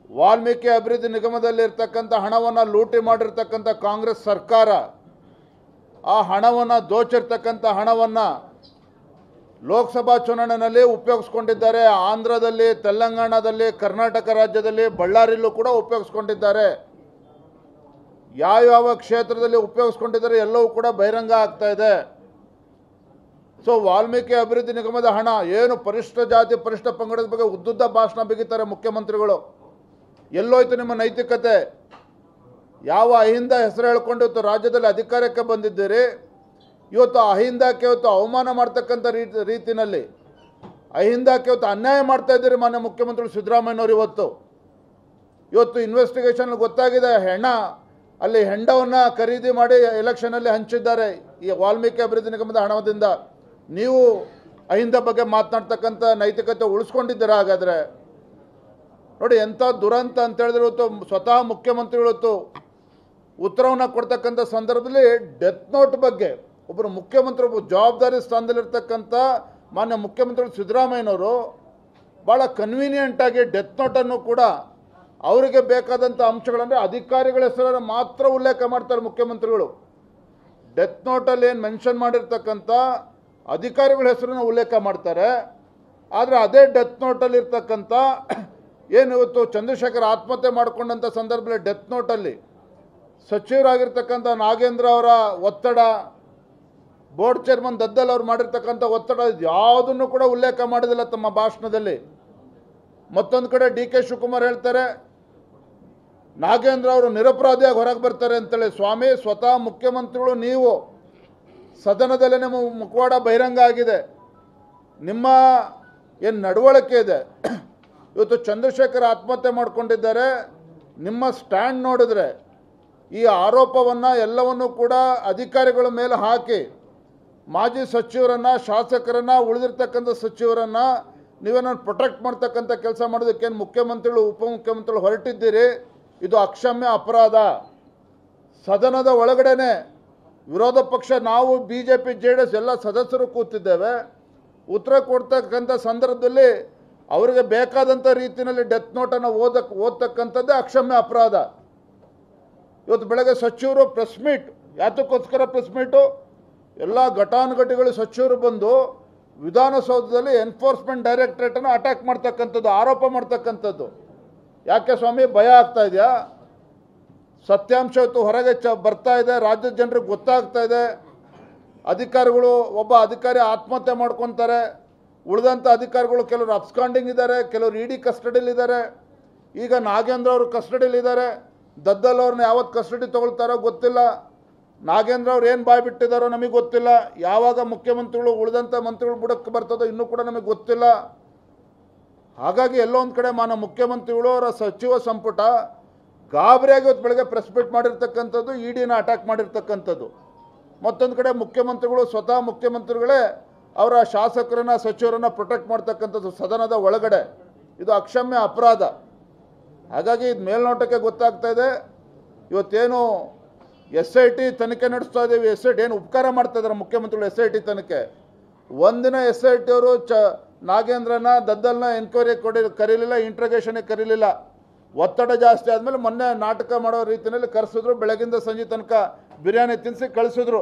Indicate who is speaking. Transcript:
Speaker 1: ವಾಲ್ಮೀಕಿ ಅಭಿವೃದ್ಧಿ ನಿಗಮದಲ್ಲಿ ಇರತಕ್ಕಂಥ ಹಣವನ್ನು ಲೂಟಿ ಮಾಡಿರ್ತಕ್ಕಂಥ ಕಾಂಗ್ರೆಸ್ ಸರ್ಕಾರ ಆ ಹಣವನ್ನು ದೋಚಿರ್ತಕ್ಕಂಥ ಹಣವನ್ನು ಲೋಕಸಭಾ ಚುನಾವಣೆಯಲ್ಲಿ ಉಪಯೋಗಿಸ್ಕೊಂಡಿದ್ದಾರೆ. ಆಂಧ್ರದಲ್ಲಿ, ತೆಲಂಗಾಣದಲ್ಲಿ, ಕರ್ನಾಟಕ ರಾಜ್ಯದಲ್ಲಿ, ಬಳ್ಳಾರಿಯಲ್ಲೂ ಕೂಡ ಉಪಯೋಗಿಸ್ಕೊಂಡಿದ್ದಾರೆ. ಯಾವ ಕ್ಷೇತ್ರದಲ್ಲಿ ಉಪಯೋಗಿಸ್ಕೊಂಡಿದ್ದಾರೆ ಎಲ್ಲವೂ ಕೂಡ ಬಹಿರಂಗ ಆಗ್ತಾ ಇದೆ. ಸೊ ವಾಲ್ಮೀಕಿ ಅಭಿವೃದ್ಧಿ ನಿಗಮದ ಹಣ ಏನು ಪರಿಶಿಷ್ಟ ಜಾತಿ ಪರಿಶಿಷ್ಟ ಪಂಗಡದ ಬಗ್ಗೆ ಉದ್ದುದ್ದ ಭಾಷಣ ಬಿಗಿತಾರೆ ಮುಖ್ಯಮಂತ್ರಿಗಳು. ಎಲ್ಲೋಯ್ತು ನಿಮ್ಮ ನೈತಿಕತೆ? ಯಾವ ಅಹಿಂದ ಹೆಸರು ಹೇಳ್ಕೊಂಡು ಇವತ್ತು ರಾಜ್ಯದಲ್ಲಿ ಅಧಿಕಾರಕ್ಕೆ ಬಂದಿದ್ದೀರಿ. ಇವತ್ತು ಅಹಿಂದಕ್ಕೆ ಇವತ್ತು ಅವಮಾನ ಮಾಡ್ತಕ್ಕಂಥ ರೀತಿಯಲ್ಲಿ ಅಹಿಂದಕ್ಕೆ ಇವತ್ತು ಅನ್ಯಾಯ ಮಾಡ್ತಾ ಇದ್ದೀರಿ ಮಾನ್ಯ ಮುಖ್ಯಮಂತ್ರಿ ಸಿದ್ದರಾಮಯ್ಯನವರು. ಇವತ್ತು ಇನ್ವೆಸ್ಟಿಗೇಷನ್ ಗೊತ್ತಾಗಿದೆ, ಅಲ್ಲಿ ಹೆಂಡವನ್ನು ಖರೀದಿ ಮಾಡಿ ಎಲೆಕ್ಷನಲ್ಲಿ ಹಂಚಿದ್ದಾರೆ ಈ ವಾಲ್ಮೀಕಿ ಅಭಿವೃದ್ಧಿ ನಿಗಮದ ಹಣದಿಂದ. ನೀವು ಅಹಿಂದ ಬಗ್ಗೆ ಮಾತನಾಡ್ತಕ್ಕಂಥ ನೈತಿಕತೆ ಉಳಿಸ್ಕೊಂಡಿದ್ದೀರಾ? ಹಾಗಾದರೆ ನೋಡಿ ಎಂಥ ದುರಂತ ಅಂತ ಹೇಳಿದ್ರೆ ಇವತ್ತು ಸ್ವತಃ ಮುಖ್ಯಮಂತ್ರಿಗಳು ಇವತ್ತು ಉತ್ತರವನ್ನು ಕೊಡ್ತಕ್ಕಂಥ ಸಂದರ್ಭದಲ್ಲಿ ಡೆತ್ ನೋಟ್ ಬಗ್ಗೆ ಒಬ್ಬರು ಮುಖ್ಯಮಂತ್ರಿ, ಒಬ್ಬ ಜವಾಬ್ದಾರಿ ಸ್ಥಾನದಲ್ಲಿರ್ತಕ್ಕಂಥ ಮಾನ್ಯ ಮುಖ್ಯಮಂತ್ರಿಗಳು ಸಿದ್ದರಾಮಯ್ಯನವರು ಭಾಳ ಕನ್ವೀನಿಯೆಂಟಾಗಿ ಡೆತ್ ನೋಟನ್ನು ಕೂಡ ಅವರಿಗೆ ಬೇಕಾದಂಥ ಅಂಶಗಳಂದರೆ ಅಧಿಕಾರಿಗಳ ಹೆಸರನ್ನು ಮಾತ್ರ ಉಲ್ಲೇಖ ಮಾಡ್ತಾರೆ ಮುಖ್ಯಮಂತ್ರಿಗಳು. ಡೆತ್ ನೋಟಲ್ಲಿ ಏನು ಮೆನ್ಷನ್ ಮಾಡಿರ್ತಕ್ಕಂಥ ಅಧಿಕಾರಿಗಳ ಹೆಸರನ್ನು ಉಲ್ಲೇಖ ಮಾಡ್ತಾರೆ. ಆದರೆ ಅದೇ ಡೆತ್ ನೋಟಲ್ಲಿ ಇರ್ತಕ್ಕಂಥ ಏನು ಇವತ್ತು ಚಂದ್ರಶೇಖರ್ ಆತ್ಮಹತ್ಯೆ ಮಾಡಿಕೊಂಡಂಥ ಸಂದರ್ಭದಲ್ಲಿ ಡೆತ್ ನೋಟಲ್ಲಿ ಸಚಿವರಾಗಿರ್ತಕ್ಕಂಥ ನಾಗೇಂದ್ರ ಅವರ ಒತ್ತಡ, ಬೋರ್ಡ್ ಚೇರ್ಮನ್ ದದ್ದಲ್ ಅವರು ಮಾಡಿರ್ತಕ್ಕಂಥ ಒತ್ತಡ ಯಾವುದನ್ನು ಕೂಡ ಉಲ್ಲೇಖ ಮಾಡೋದಿಲ್ಲ ತಮ್ಮ ಭಾಷಣದಲ್ಲಿ. ಮತ್ತೊಂದು ಕಡೆ ಡಿ ಕೆ ಶಿವಕುಮಾರ್ ಹೇಳ್ತಾರೆ ನಾಗೇಂದ್ರ ಅವರು ನಿರಪರಾಧಿಯಾಗಿ ಹೊರಗೆ ಬರ್ತಾರೆ ಅಂತೇಳಿ. ಸ್ವಾಮಿ, ಸ್ವತಃ ಮುಖ್ಯಮಂತ್ರಿಗಳು ನೀವು ಸದನದಲ್ಲೇ ನಿಮ್ಮ ಮುಖವಾಡ ಬಹಿರಂಗ ಆಗಿದೆ, ನಿಮ್ಮ ಏನು ನಡವಳಿಕೆ ಇದೆ. ಇವತ್ತು ಚಂದ್ರಶೇಖರ್ ಆತ್ಮಹತ್ಯೆ ಮಾಡಿಕೊಂಡಿದ್ದಾರೆ. ನಿಮ್ಮ ಸ್ಟ್ಯಾಂಡ್ ನೋಡಿದ್ರೆ ಈ ಆರೋಪವನ್ನು ಎಲ್ಲವನ್ನೂ ಕೂಡ ಅಧಿಕಾರಿಗಳ ಮೇಲೆ ಹಾಕಿ ಮಾಜಿ ಸಚಿವರನ್ನು, ಶಾಸಕರನ್ನು, ಉಳಿದಿರ್ತಕ್ಕಂಥ ಸಚಿವರನ್ನು ನೀವೇನೋ ಪ್ರೊಟೆಕ್ಟ್ ಮಾಡ್ತಕ್ಕಂಥ ಕೆಲಸ ಮಾಡೋದಕ್ಕೇನು ಮುಖ್ಯಮಂತ್ರಿಗಳು ಉಪಮುಖ್ಯಮಂತ್ರಿಗಳು ಹೊರಟಿದ್ದೀರಿ? ಇದು ಅಕ್ಷಮ್ಯ ಅಪರಾಧ. ಸದನದ ಒಳಗಡೆನೆ ವಿರೋಧ ಪಕ್ಷ ನಾವು BJP JDS ಎಲ್ಲ ಸದಸ್ಯರು ಕೂತಿದ್ದೇವೆ. ಉತ್ತರ ಕೊಡ್ತಕ್ಕಂಥ ಸಂದರ್ಭದಲ್ಲಿ ಅವರಿಗೆ ಬೇಕಾದಂಥ ರೀತಿಯಲ್ಲಿ ಡೆತ್ ನೋಟನ್ನು ಓದತಕ್ಕಂಥದ್ದೇ ಅಕ್ಷಮ್ಯ ಅಪರಾಧ. ಇವತ್ತು ಬೆಳಗ್ಗೆ ಸಚಿವರು ಪ್ರೆಸ್ ಮೀಟ್, ಯಾತಕ್ಕೋಸ್ಕರ ಪ್ರೆಸ್ ಮೀಟು? ಎಲ್ಲ ಘಟಾನುಘಟಿಗಳು ಸಚಿವರು ಬಂದು ವಿಧಾನಸೌಧದಲ್ಲಿ ಎನ್ಫೋರ್ಸ್ಮೆಂಟ್ ಡೈರೆಕ್ಟರೇಟನ್ನು ಅಟ್ಯಾಕ್ ಮಾಡ್ತಕ್ಕಂಥದ್ದು, ಆರೋಪ ಮಾಡ್ತಕ್ಕಂಥದ್ದು. ಯಾಕೆ ಸ್ವಾಮಿ, ಭಯ ಆಗ್ತಾ ಇದೆಯಾ? ಸತ್ಯಾಂಶ ಇವತ್ತು ಹೊರಗೆ ಬರ್ತಾ ಇದೆ, ರಾಜ್ಯದ ಜನರಿಗೆ ಗೊತ್ತಾಗ್ತಾ ಇದೆ. ಅಧಿಕಾರಿಗಳು, ಒಬ್ಬ ಅಧಿಕಾರಿ ಆತ್ಮಹತ್ಯೆ ಮಾಡ್ಕೊತಾರೆ, ಉಳಿದಂಥ ಅಧಿಕಾರಿಗಳು ಕೆಲವರು ಅಬ್ಸ್ಕಾಂಡಿಂಗ್ ಇದ್ದಾರೆ, ಕೆಲವರು ED ಕಸ್ಟಡಿಯಲ್ಲಿದ್ದಾರೆ. ಈಗ ನಾಗೇಂದ್ರ ಅವರು ಕಸ್ಟಡಿಯಲ್ಲಿದ್ದಾರೆ. ದದ್ದಲ್ ಅವ್ರನ್ನ ಯಾವತ್ತು ಕಸ್ಟಡಿ ತೊಗೊಳ್ತಾರೋ ಗೊತ್ತಿಲ್ಲ. ನಾಗೇಂದ್ರ ಅವ್ರು ಏನು ಬಾಯ್ ಬಿಟ್ಟಿದ್ದಾರೋ ನಮಗೆ ಗೊತ್ತಿಲ್ಲ. ಯಾವಾಗ ಮುಖ್ಯಮಂತ್ರಿಗಳು ಉಳಿದಂಥ ಮಂತ್ರಿಗಳು ಬುಡಕ್ಕೆ ಬರ್ತದೋ ಇನ್ನೂ ಕೂಡ ನಮಗೆ ಗೊತ್ತಿಲ್ಲ. ಹಾಗಾಗಿ ಎಲ್ಲೋ ಒಂದು ಕಡೆ ಮಾನ್ಯ ಮುಖ್ಯಮಂತ್ರಿಗಳು ಅವರ ಸಚಿವ ಸಂಪುಟ ಗಾಬರಿಯಾಗಿ ಇವತ್ತು ಬೆಳಗ್ಗೆ ಪ್ರೆಸ್ ಮೀಟ್ ಮಾಡಿರ್ತಕ್ಕಂಥದ್ದು, EDನ ಅಟ್ಯಾಕ್ ಮಾಡಿರ್ತಕ್ಕಂಥದ್ದು. ಮತ್ತೊಂದು ಕಡೆ ಮುಖ್ಯಮಂತ್ರಿಗಳು, ಸ್ವತಃ ಮುಖ್ಯಮಂತ್ರಿಗಳೇ ಅವರ ಶಾಸಕರನ್ನ, ಸಚಿವರನ್ನು ಪ್ರೊಟೆಕ್ಟ್ ಮಾಡ್ತಕ್ಕಂಥದ್ದು ಸದನದ ಒಳಗಡೆ. ಇದು ಅಕ್ಷಮ್ಯ ಅಪರಾಧ. ಹಾಗಾಗಿ ಇದು ಮೇಲ್ನೋಟಕ್ಕೆ ಗೊತ್ತಾಗ್ತಾ ಇದೆ. ಇವತ್ತೇನು SIT ತನಿಖೆ ನಡೆಸ್ತಾ ಇದ್ದೀವಿ, SIT ಏನು ಉಪಕಾರ ಮಾಡ್ತಾ ಇದ್ದಾರೆ ಮುಖ್ಯಮಂತ್ರಿಗಳು SIT ತನಿಖೆ. ಒಂದಿನ SIT ಅವರು ನಾಗೇಂದ್ರನ, ದದ್ದಲ್ನ ಎನ್ಕ್ವೈರಿ ಕರೀಲಿಲ್ಲ, ಇಂಟ್ರೋಗೇಷನ್ಗೆ ಕರೀಲಿಲ್ಲ. ಒತ್ತಡ ಜಾಸ್ತಿ ಆದಮೇಲೆ ಮೊನ್ನೆ ನಾಟಕ ಮಾಡೋ ರೀತಿಯಲ್ಲಿ ಕರೆಸಿದ್ರು. ಬೆಳಗಿಂದ ಸಂಜೆ ತನಕ ಬಿರಿಯಾನಿ ತಿನ್ನಿಸಿ ಕಳಿಸಿದ್ರು.